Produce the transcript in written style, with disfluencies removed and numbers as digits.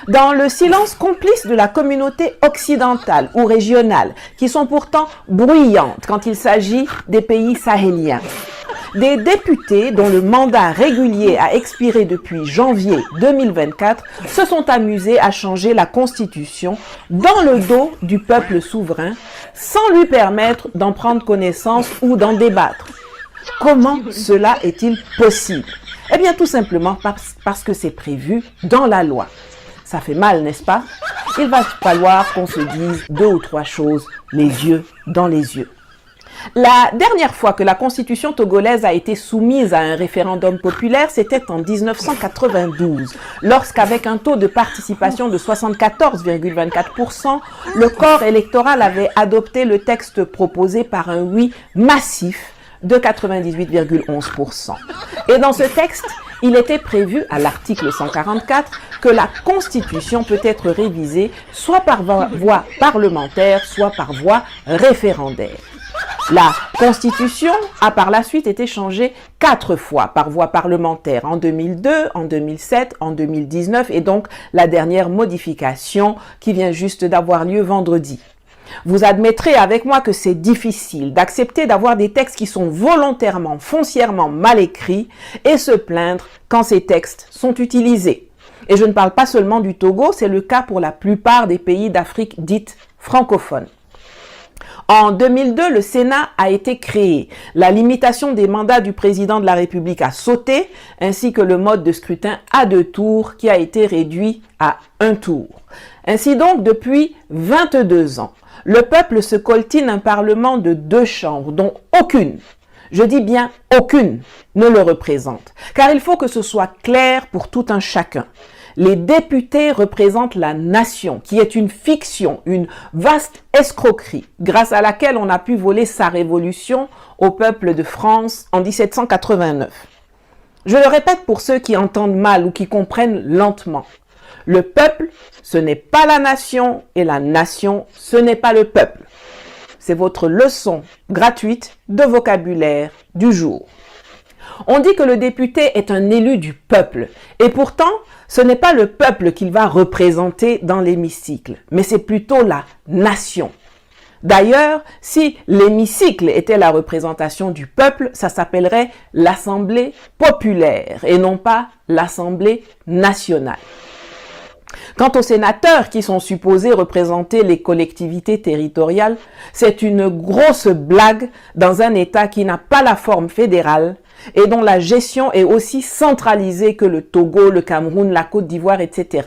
Dans le silence complice de la communauté occidentale ou régionale, qui sont pourtant bruyantes quand il s'agit des pays sahéliens, des députés dont le mandat régulier a expiré depuis janvier 2024 se sont amusés à changer la Constitution dans le dos du peuple souverain sans lui permettre d'en prendre connaissance ou d'en débattre. Comment cela est-il possible? Eh bien, tout simplement parce que c'est prévu dans la loi. Ça fait mal, n'est-ce pas? Il va falloir qu'on se dise 2 ou 3 choses, les yeux dans les yeux. La dernière fois que la constitution togolaise a été soumise à un référendum populaire, c'était en 1992, lorsqu'avec un taux de participation de 74,24%, le corps électoral avait adopté le texte proposé par un oui massif de 98,11%. Et dans ce texte, il était prévu à l'article 144 que la Constitution peut être révisée soit par voie parlementaire, soit par voie référendaire. La Constitution a par la suite été changée 4 fois par voie parlementaire, en 2002, en 2007, en 2019 et donc la dernière modification qui vient juste d'avoir lieu vendredi. Vous admettrez avec moi que c'est difficile d'accepter d'avoir des textes qui sont volontairement, foncièrement mal écrits et se plaindre quand ces textes sont utilisés. Et je ne parle pas seulement du Togo, c'est le cas pour la plupart des pays d'Afrique dite francophone. En 2002, le Sénat a été créé. La limitation des mandats du président de la République a sauté, ainsi que le mode de scrutin à 2 tours qui a été réduit à 1 tour. Ainsi donc, depuis 22 ans, le peuple se coltine un parlement de 2 chambres, dont aucune, je dis bien aucune, ne le représente. Car il faut que ce soit clair pour tout un chacun. Les députés représentent la nation, qui est une fiction, une vaste escroquerie, grâce à laquelle on a pu voler sa révolution au peuple de France en 1789. Je le répète pour ceux qui entendent mal ou qui comprennent lentement. Le peuple, ce n'est pas la nation, et la nation, ce n'est pas le peuple. C'est votre leçon gratuite de vocabulaire du jour. On dit que le député est un élu du peuple, et pourtant, ce n'est pas le peuple qu'il va représenter dans l'hémicycle, mais c'est plutôt la nation. D'ailleurs, si l'hémicycle était la représentation du peuple, ça s'appellerait l'Assemblée populaire et non pas l'Assemblée nationale. Quant aux sénateurs qui sont supposés représenter les collectivités territoriales, c'est une grosse blague dans un État qui n'a pas la forme fédérale et dont la gestion est aussi centralisée que le Togo, le Cameroun, la Côte d'Ivoire, etc.